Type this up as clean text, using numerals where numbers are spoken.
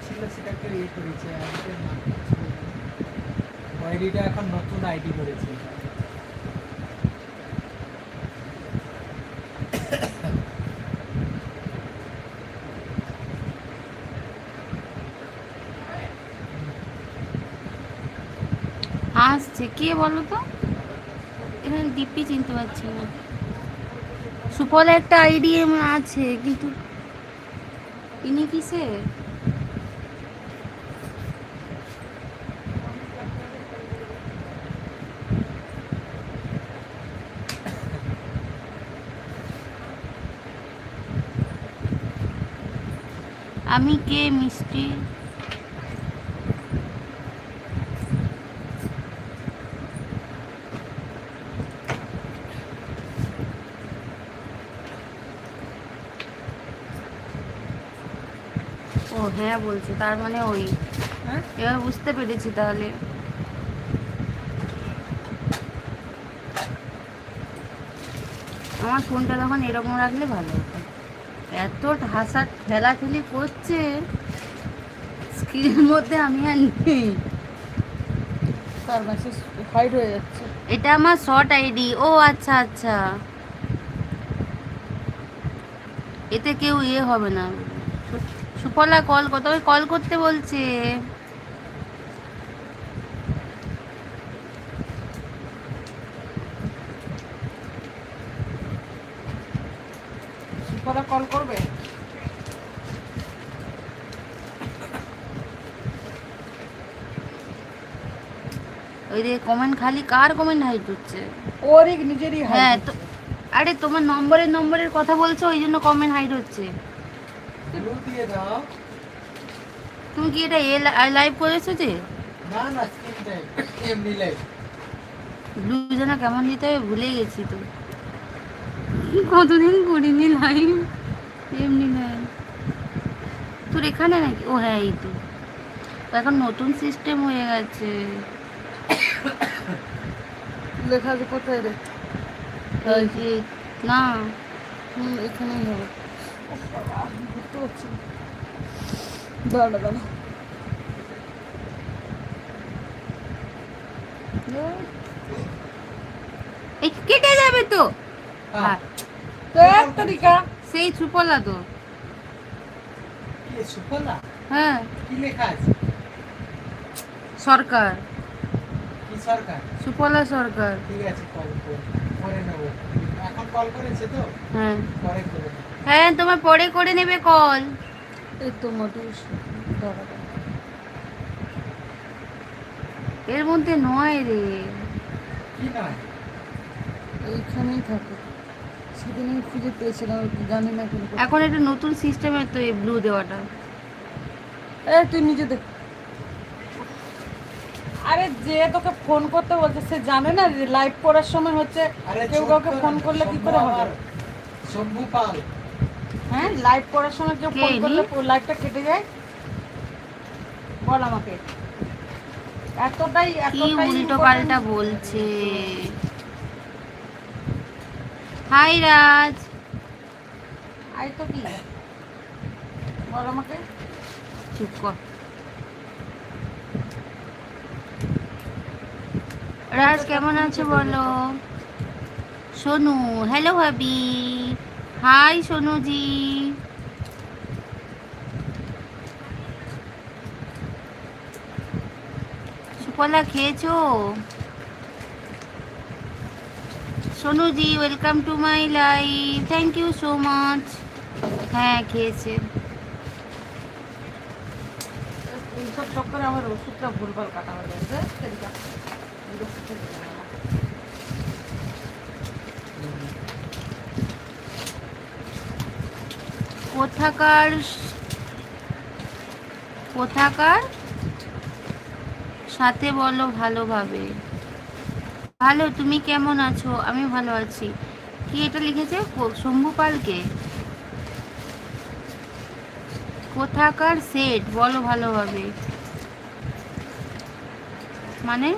ছিল সেটাকে ইয়ে করেছে, আইডিটার নাম কি ছিল? আইডিটা এখন নতুন আইডি করেছে। আসছে কে বলো তো? এখানে ডিপি চিনতে পারছি না। সুফলে একটা আইডি আছে কিন্তু ইনি কিসে? আমি কে মিষ্টি? ও হ্যাঁ বলছে, তার মানে ওই। হ্যাঁ, এবার বুঝতে পেরেছি তাহলে। আমার ফোনটা তখন এরকম রাখলে ভালো হতো। এত হাসা ঠেলাঠেলি করছে স্ক্রিনের মধ্যে, আমি আর নেই। তার মেসেজ হাইড হয়ে যাচ্ছে। এটা আমার শর্ট আইডি। ও আচ্ছা আচ্ছা, এতে কেউ ইয়ে হবে না। সুফলা কল করতে, ওই কল করতে বলছে। সুফলা কল করবে? ওই যে কমেন্ট খালি কার কমেন্ট হাইট হচ্ছে? ওরই নিজেরই হাইড হ্যাঁ তো, হচ্ছে। আরে তোমার নম্বরের কথা বলছো, ওই জন্য কমেন্ট হাইট হচ্ছে। ব্লু দিয়ে দাও। তুমি কি এটা লাইভ করেছো যে? না না, স্ক্রিন টাইম, এমনি লাইভ। ব্লু যেন কেমন দিতে হবে ভুলে গেছি তো, কতদিন করিনি লাইভ। এমনি নাই তোর এখানে নাকি? ও হ্যাঁ এই তো, এখন নতুন সিস্টেম হয়ে গেছে। লেখা আছে কোথায় রে? এই যে না, এখানেই হবে। বুঝতে পারছি না। দাঁড়া দাঁড়া। এই কেটে যাবে তো। হ্যাঁ, এক তারিখা সেই সুপলা তো। কি সুফলা? হ্যাঁ, কি লেখা আছে? সরকার, কি সরকার? সুপলা সরকার। ঠিক আছে, কল করে নেবো। এখন কল করেছে তো, হ্যাঁ পরে করে নেবো। হ্যাঁ, তোমার পরে করে নেবে কল। এই তো মধুস। দাঁড়া দাঁড়া। এর মধ্যে নয় রে। কি নয়? এইখানেই থাকে। সেদিন আমি খুঁজে পেয়েছিলাম, জানি না এখন কোথায়। এখন একটা নতুন সিস্টেমের তো এই ব্লু দেওয়াটা। তুই নিজে দেখ। আরে যে তোকে ফোন করতে বলছে সে জানে না যে লাইভ করার সময় হচ্ছে আরে কেউ কাউকে ফোন করলে কি করে হবে? শম্ভু পাল। হ্যাঁ, লাইভ করার সময় কেউ কে ফোন ইনি? করলে লাইভটা কেটে যায়। বল আমাকে। এতটাই কি এতটাই উল্টো important। পাল্টা বলছে। High Raj. আই তো কি বল আমাকে। চুপ কর। রাজ কেমন আছো বলো। সোনু, হ্যালো ভাবি। হাই সোনুজি। সুফলা খেয়েছো? Sonuji welcome to my life, thank you so much. হ্যাঁ খেয়েছে। এইসব চক্করে আমার ওষুধটা ভুলভাল কাটা হয়ে গেছে। কোথাকার কোথাকার সাথে বলো ভালোভাবে। ভালো, তুমি কেমন আছো? আমি ভালো আছি। কি এটা লিখেছে? শম্ভু পালকে। কোথাকার সেট বলো ভালোভাবে, মানে